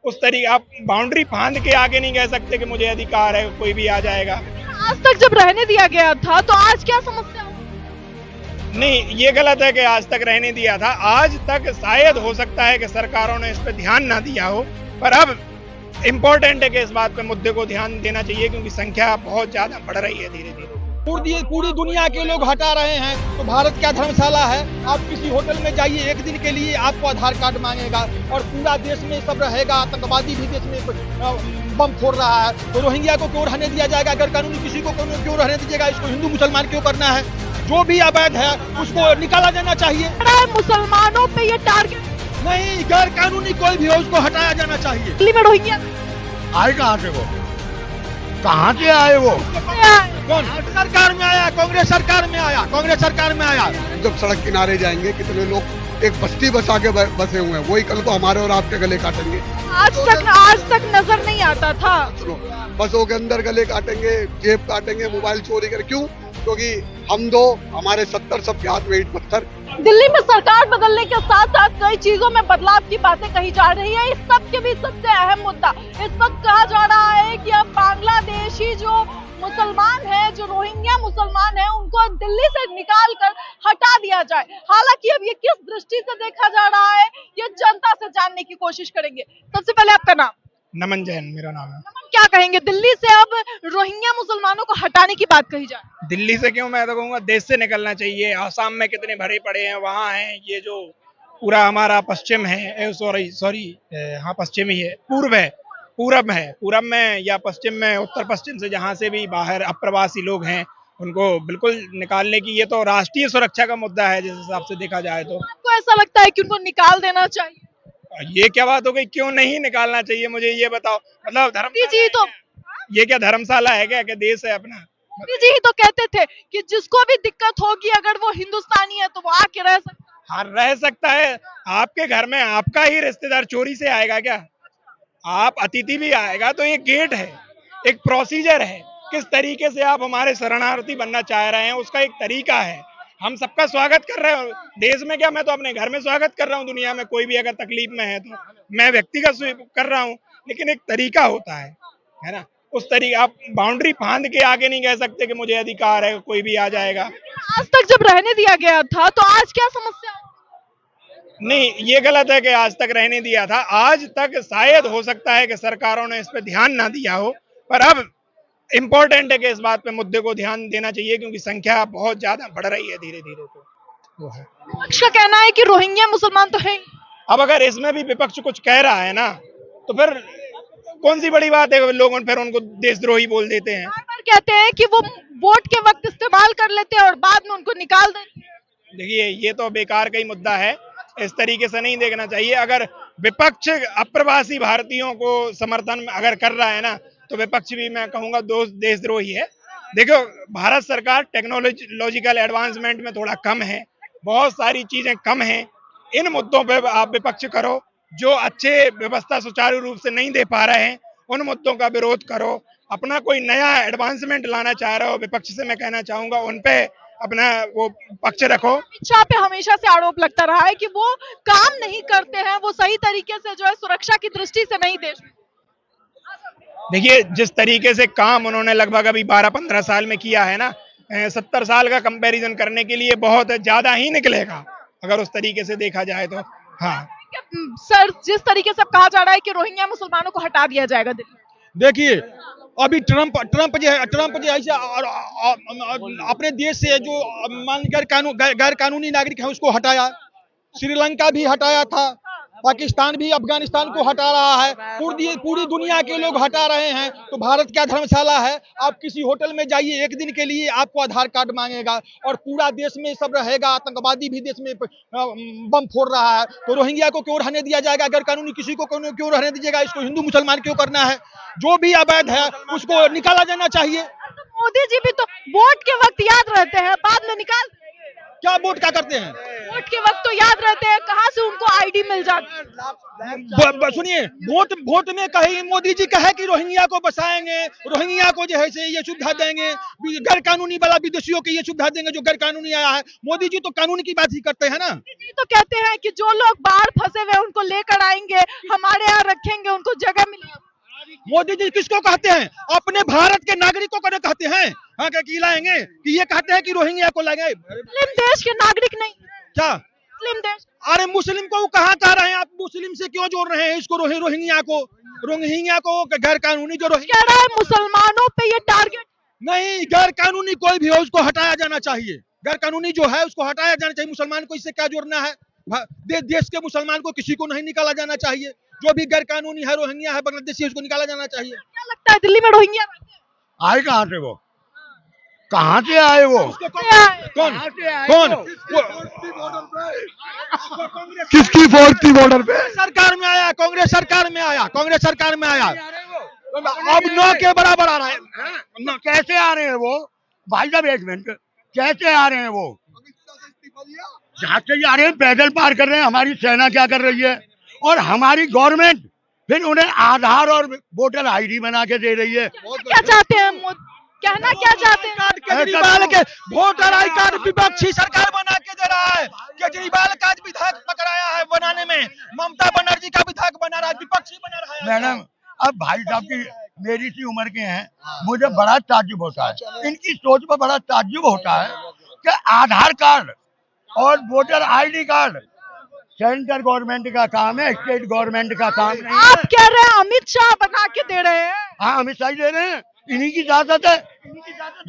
उस तरीके आप बाउंड्री फांद के आगे नहीं कह सकते कि मुझे अधिकार है, कोई भी आ जाएगा। आज तक जब रहने दिया गया था तो आज क्या समस्या हो? नहीं, ये गलत है कि आज तक रहने दिया था। आज तक शायद हो सकता है कि सरकारों ने इस पर ध्यान ना दिया हो, पर अब इम्पोर्टेंट है कि इस बात पे मुद्दे को ध्यान देना चाहिए, क्योंकि संख्या बहुत ज्यादा बढ़ रही है धीरे धीरे। पूरी दुनिया के लोग हटा रहे हैं, तो भारत क्या धर्मशाला है? आप किसी होटल में जाइए, एक दिन के लिए आपको आधार कार्ड मांगेगा और पूरा देश में सब रहेगा। आतंकवादी भी देश में बम फोड़ रहा है, तो रोहिंग्या को क्यों रहने दिया जाएगा? अगर कानूनी किसी को क्यों रहने दीजिएगा? इसको हिंदू मुसलमान क्यों करना है? जो भी अवैध है उसको निकाला जाना चाहिए। मुसलमानों पे ये टारगेट नहीं, गैर कानूनी कोई भी हो उसको हटाया जाना चाहिए। दिल्ली में रोहिंग्या आए कहाँ से वो? कहाँ से आए वो? कौन सरकार में आया? कांग्रेस सरकार में आया, कांग्रेस सरकार में आया। जब सड़क किनारे जाएंगे कितने लोग एक बस्ती बसा के बसे हुए हैं, वही कल को हमारे और आपके गले काटेंगे। आज तक नजर नहीं आता था। सुनो, बसों के अंदर गले काटेंगे, जेब काटेंगे, मोबाइल चोरी कर। क्यों? क्योंकि हम दो, हमारे 70 सबके हाथ में ईंट पत्थर। दिल्ली में सरकार बदलने के साथ साथ कई चीजों में बदलाव की बातें कही जा रही है। इस सब के बीच सबसे अहम मुद्दा इस वक्त कहा जा रहा है कि अब बांग्लादेशी जो मुसलमान है, जो रोहिंग्या मुसलमान है, उनको दिल्ली से निकाल कर हटा दिया जाए। हालांकि अब ये किस दृष्टि से देखा जा रहा है, ये जनता से जानने की कोशिश करेंगे। सबसे पहले आपका नाम? नमन जैन मेरा नाम है। नमन, क्या कहेंगे? दिल्ली से अब रोहिंग्या मुसलमानों को हटाने की बात कही जा रही है। दिल्ली से क्यों, मैं तो कहूँगा देश से निकलना चाहिए। आसाम में कितने भरे पड़े हैं, वहाँ हैं। ये जो पूरा हमारा पश्चिम है, सॉरी हाँ पश्चिम ही है, पूर्व है, पूरब में या पश्चिम में, उत्तर पश्चिम से जहाँ से भी बाहर अप्रवासी लोग हैं, उनको बिल्कुल निकालने की, ये तो राष्ट्रीय सुरक्षा का मुद्दा है जिस हिसाब से देखा जाए तो। आपको ऐसा लगता है कि उनको निकाल देना चाहिए? ये क्या बात हो गई? क्यों नहीं निकालना चाहिए? मुझे ये बताओ। मतलब जी तो ये क्या धर्मशाला है क्या, देश है अपना? मोदी जी ही तो कहते थे कि जिसको भी दिक्कत होगी अगर वो हिंदुस्तानी है तो वो आके रह सकता है। हाँ, रह सकता है। आपके घर में आपका ही रिश्तेदार चोरी से आएगा क्या? आप अतिथि भी आएगा तो एक गेट है, एक प्रोसीजर है। किस तरीके से आप हमारे शरणार्थी बनना चाह रहे हैं, उसका एक तरीका है। हम सबका स्वागत कर रहे हो देश में, क्या मैं तो अपने घर में स्वागत कर रहा हूँ। दुनिया में कोई भी अगर तकलीफ में है तो मैं व्यक्तिगत कर रहा हूँ, लेकिन एक तरीका होता है ना? उस तरीके आप बाउंड्री फांद के आगे नहीं कह सकते कि मुझे अधिकार है, कोई भी आ जाएगा। आज तक जब रहने दिया गया था तो आज क्या समस्या हो? नहीं, ये गलत है कि आज तक रहने दिया था। आज तक शायद हो सकता है कि सरकारों ने इस पर ध्यान ना दिया हो, पर अब इम्पोर्टेंट है कि इस बात पे मुद्दे को ध्यान देना चाहिए, क्योंकि संख्या बहुत ज्यादा बढ़ रही है धीरे धीरे। तो वो है। विपक्ष का कहना है कि रोहिंग्या मुसलमान तो है ही। अब अगर इसमें भी विपक्ष कुछ कह रहा है ना, तो फिर कौन सी बड़ी बात है? लोग फिर उनको देशद्रोही बोल देते हैं। बार बार कहते हैं कि वो वोट के वक्त इस्तेमाल कर लेते हैं और बाद में उनको निकाल देते हैं। देखिए, ये तो बेकार का ही मुद्दा है। इस तरीके से नहीं देखना चाहिए। अगर विपक्ष अप्रवासी भारतीयों को समर्थन अगर कर रहा है ना, तो विपक्ष भी मैं कहूंगा देशद्रोही है। देखो, भारत सरकार टेक्नोलॉजिकल एडवांसमेंट में थोड़ा कम है, बहुत सारी चीजें कम हैं। इन मुद्दों पे आप विपक्ष करो। जो अच्छे व्यवस्था सुचारू रूप से नहीं दे पा रहे हैं, उन मुद्दों का विरोध करो। अपना कोई नया एडवांसमेंट लाना चाह रहे हो, विपक्ष से मैं कहना चाहूंगा उन पे अपना वो पक्ष रखो। अमित शाह पे हमेशा से आरोप लगता रहा है कि वो काम नहीं करते हैं, वो सही तरीके से जो है सुरक्षा की दृष्टि से नहीं देश। देखिए, जिस तरीके से काम उन्होंने लगभग अभी 12-15 साल में किया है ना, 70 साल का कंपैरिजन करने के लिए बहुत ज्यादा ही निकलेगा अगर उस तरीके से देखा जाए तो। हाँ सर, जिस तरीके से अब कहा जा रहा है कि रोहिंग्या मुसलमानों को हटा दिया जाएगा दिल्ली, देखिए, अभी ट्रंप जो है ऐसे अपने देश से जो मान गैर कानूनी नागरिक है उसको हटाया। श्रीलंका भी हटाया था, पाकिस्तान भी अफगानिस्तान को हटा रहा है। पूरी दुनिया के लोग हटा रहे हैं, तो भारत क्या धर्मशाला है? आप किसी होटल में जाइए, एक दिन के लिए आपको आधार कार्ड मांगेगा और पूरा देश में सब रहेगा। आतंकवादी भी देश में बम फोड़ रहा है, तो रोहिंग्या को क्यों रहने दिया जाएगा? अगर कानूनी किसी को क्यों रहने दीजिएगा? इसको हिंदू मुसलमान क्यों करना है? जो भी अवैध है उसको निकाला जाना चाहिए। मोदी जी भी तो वोट के वक्त याद रहते हैं, बाद में निकाल। क्या वोट क्या करते हैं? वोट के वक्त तो याद रहते हैं, कहाँ से उनको आईडी मिल जाती है? सुनिए, वोट में कहीं मोदी जी कहे कि रोहिंग्या को बसाएंगे, रोहिंग्या को जो है से ये सुविधा देंगे, गैर कानूनी वाला विदेशियों को ये सुविधा देंगे जो गैर कानूनी आया है। मोदी जी तो कानून की बात ही करते हैं ना। मोदी जी तो कहते हैं कि जो लोग बाहर फंसे हुए हैं उनको लेकर आएंगे, हमारे यहाँ रखेंगे, उनको जगह मिलेगी। मोदी जी किसको कहते हैं? अपने भारत के नागरिकों को कहते हैं हाँ कि लाएंगे, कि ये कहते हैं कि रोहिंग्या को लाएंगे। मुस्लिम देश के नागरिक नहीं, क्या मुस्लिम देश? अरे मुस्लिम को कहाँ कह रहे हैं आप? मुस्लिम से क्यों जोड़ रहे हैं इसको? रोहिंग्या को गैर कानूनी जो कह रहा है मुसलमानों पे ये टारगेट। नहीं, गैर कानूनी कोई भी हो उसको हटाया जाना चाहिए। गैर कानूनी जो है उसको हटाया जाना चाहिए। मुसलमान को इससे क्या जोड़ना है? देश के मुसलमान को किसी को नहीं निकाला जाना चाहिए। जो भी गैर कानूनी है, रोहिंग्या है, बांग्लादेशी, उसको निकाला जाना चाहिए। क्या लगता है दिल्ली में रोहिंग्या रहते हैं? आए कहाँ से वो? कहाँ से आए वो? कौन? किसकी फोर्स थी बॉर्डर पे? सरकार में आया, कांग्रेस सरकार में आया। अब 9 के बराबर आ रहा है। कैसे आ रहे हैं वो? भाई साहब एक मिनट, कैसे आ रहे हैं वो? जहाँ से आ रहे हैं पैदल पार कर रहे हैं। हमारी सेना क्या कर रही है? और हमारी गवर्नमेंट फिर उन्हें आधार और वोटर आईडी बना के दे रही है। क्या चाहते हैं कहना क्या चाहते हैं? केजरीवाल के वोटर आई कार्ड विपक्षी सरकार बना के दे रहा है। केजरीवाल का विधायक पकड़ाया है बनाने में, ममता बनर्जी का विधायक बना रहा है, विपक्षी बना रहा है। मैडम, अब भाई साहब की मेरी सी उम्र के हैं, मुझे बड़ा ताज्जुब होता है, इनकी सोच पर बड़ा ताज्जुब होता है कि आधार कार्ड और voter ID card central government का काम है, स्टेट गवर्नमेंट का काम नहीं है। आप कह रहे हैं अमित शाह बना के दे रहे हैं? हाँ, अमित शाह दे रहे हैं, इन्हीं की इजाजत है।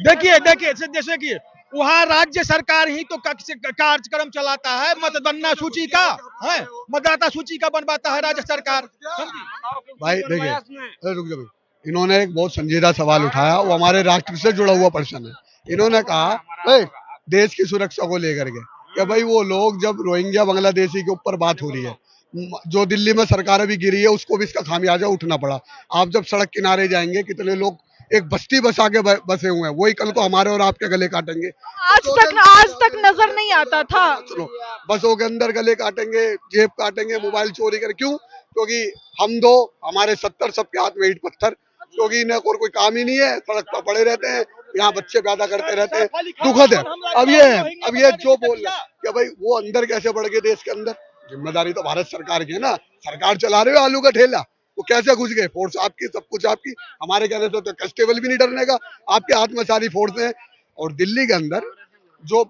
देखिए जैसे कि वहाँ राज्य सरकार ही तो कार्यक्रम चलाता है, मतदाता सूची का है, मतदाता सूची का बनवाता है राज्य सरकार। भाई देखिए, रुक जाओ, इन्होंने एक बहुत संजीदा सवाल उठाया, वो हमारे राष्ट्र से जुड़ा हुआ पर्सन है। इन्होंने कहा देश की सुरक्षा को लेकर के कि भाई वो लोग, जब रोहिंग्या बांग्लादेशी के ऊपर बात हो रही है, जो दिल्ली में सरकार अभी गिरी है उसको भी इसका खामियाजा उठना पड़ा। आप जब सड़क किनारे जाएंगे, कितने लोग एक बस्ती बसा के बसे हुए हैं, वही कल को हमारे और आपके गले काटेंगे। आज तक नजर नहीं आता था। सुनो, बसों के अंदर गले काटेंगे, जेब काटेंगे, मोबाइल चोरी कर। क्यों? क्योंकि हम दो, हमारे 70 सबके हाथ में ईंट पत्थर, क्योंकि इन्हें और कोई काम ही नहीं है, सड़क पर पड़े रहते हैं, यहाँ बच्चे पैदा करते रहते हैं। दुखद है। अब ये जो बोल रहे हैं कि भाई वो अंदर कैसे बढ़ गए देश के अंदर, जिम्मेदारी तो भारत सरकार की है ना। सरकार चला रहे हो आलू का ठेला, वो कैसे घुस गए? फोर्स आपकी, सब कुछ आपकी। हमारे कहने से तो कांस्टेबल भी नहीं डरने का, आपके हाथ में सारी फोर्स है। और दिल्ली के अंदर जो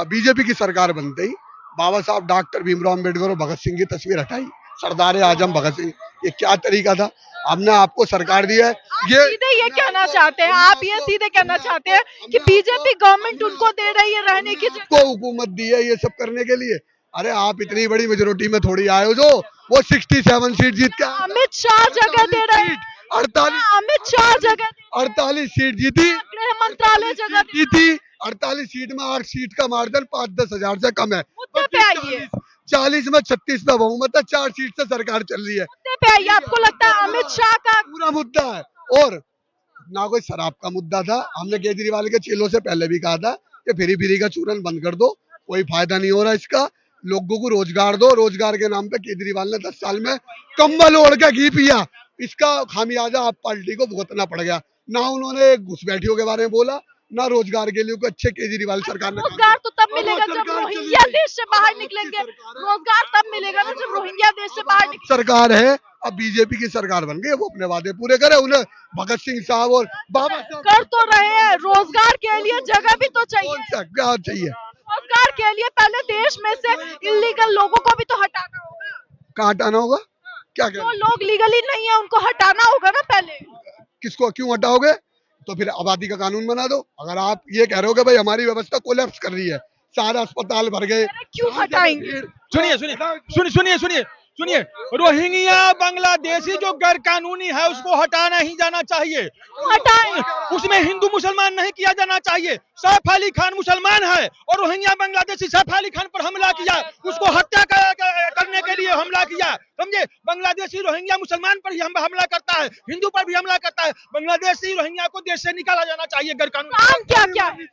बीजेपी की सरकार बनते ही बाबा साहब डॉक्टर भीमराव अम्बेडकर और भगत सिंह की तस्वीर हटाई, सरदार आजम भगत सिंह। ये क्या तरीका था? हमने आपको सरकार दी है। ये सीधे ये कहना चाहते हैं, आप ये सीधे कहना चाहते हैं कि बीजेपी गवर्नमेंट उनको दे रही है रहने की जगह। को हुकूमत दी है ये सब करने के लिए। अरे आप इतनी बड़ी मेजोरिटी में थोड़ी आए हो, जो वो 67 सीट जीत के अमित शाह जगह दे रहे हैं। 48 सीट जीती, गृह मंत्रालय जगह जीती। 48 सीट में 8 सीट का मार्जिन 5-10 हजार से कम है। मुद्दे पे आइए, 40 में 36 में बहुमत है, 4 सीट से सरकार चल रही है। मुद्दे पे आइए। आपको लगता है अमित शाह का पूरा मुद्दा है। और ना कोई शराब का मुद्दा था। हमने केजरीवाल के चेलों से पहले भी कहा था कि फ्री का चूरन बंद कर दो, कोई फायदा नहीं हो रहा इसका, लोगों को रोजगार दो। रोजगार के नाम पे केजरीवाल ने 10 साल में कंबल ओढ़ के घी पिया, इसका खामियाजा आप पार्टी को भुगतना पड़ गया। ना उन्होंने घुसपैठियों के बारे में बोला, ना रोजगार के लिए अच्छे केजरीवाल सरकार ने। रोजगार तो तब मिलेगा जब रोहिंग्या देश से बाहर निकलेंगे। रोजगार तब मिलेगा ना जब रोहिंग्या देश से बाहर निकलेंगे। सरकार है, अब बीजेपी की सरकार बन गई, वो अपने वादे पूरे करे। उन्हें भगत सिंह साहब और बाबा साहब कर तो रहे हैं, रोजगार के लिए जगह भी तो चाहिए। क्या चाहिए? रोजगार के लिए पहले देश में से इलीगल लोगों को भी तो हटाना होगा। कहाँ हटाना होगा? क्या जो लोग लीगली नहीं है उनको हटाना होगा ना पहले। किसको क्यों हटाओगे? तो फिर आबादी का कानून बना दो। अगर आप ये कह रहे हो कि भाई हमारी व्यवस्था कोलैप्स कर रही है, सारे अस्पताल भर गए, क्यों हटाएंगे? सुनिए, रोहिंग्या बांग्लादेशी जो गैर कानूनी है उसको हटाना ही जाना चाहिए। हटाएं, उसमें हिंदू मुसलमान नहीं किया जाना चाहिए। सैफ अली खान मुसलमान है और रोहिंग्या बांग्लादेशी सैफ अली खान पर हमला किया, उसको हत्या करने के लिए हमला किया, समझे? बांग्लादेशी रोहिंग्या मुसलमान पर ही हमला करता है, हिंदू पर भी हमला करता है। बांग्लादेशी रोहिंग्या को देश से निकाला जाना चाहिए गैर कानूनी। काम क्या क्या है?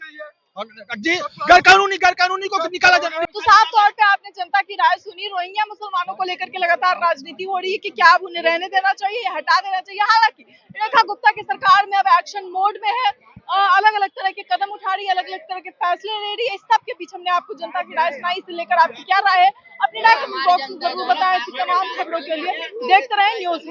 जी गैर कानूनी को निकाला जाना। तो साफ तौर पे आपने जनता की राय सुनी। रोहिंग्या मुसलमानों को लेकर के लगातार राजनीति हो रही है कि क्या अब उन्हें रहने देना चाहिए या हटा देना चाहिए। हालांकि रेखा गुप्ता की सरकार में अब एक्शन मोड में है, अलग अलग तरह के कदम उठा रही है, अलग अलग तरह के फैसले ले रही है। इस सब के बीच हमने आपको जनता की राय सुनाई। इसे लेकर आपकी क्या राय है, अपनी राय कमेंट बॉक्स में जरूर बताएं। ऐसी तमाम खबरों के लिए देखते रहें न्यूज़।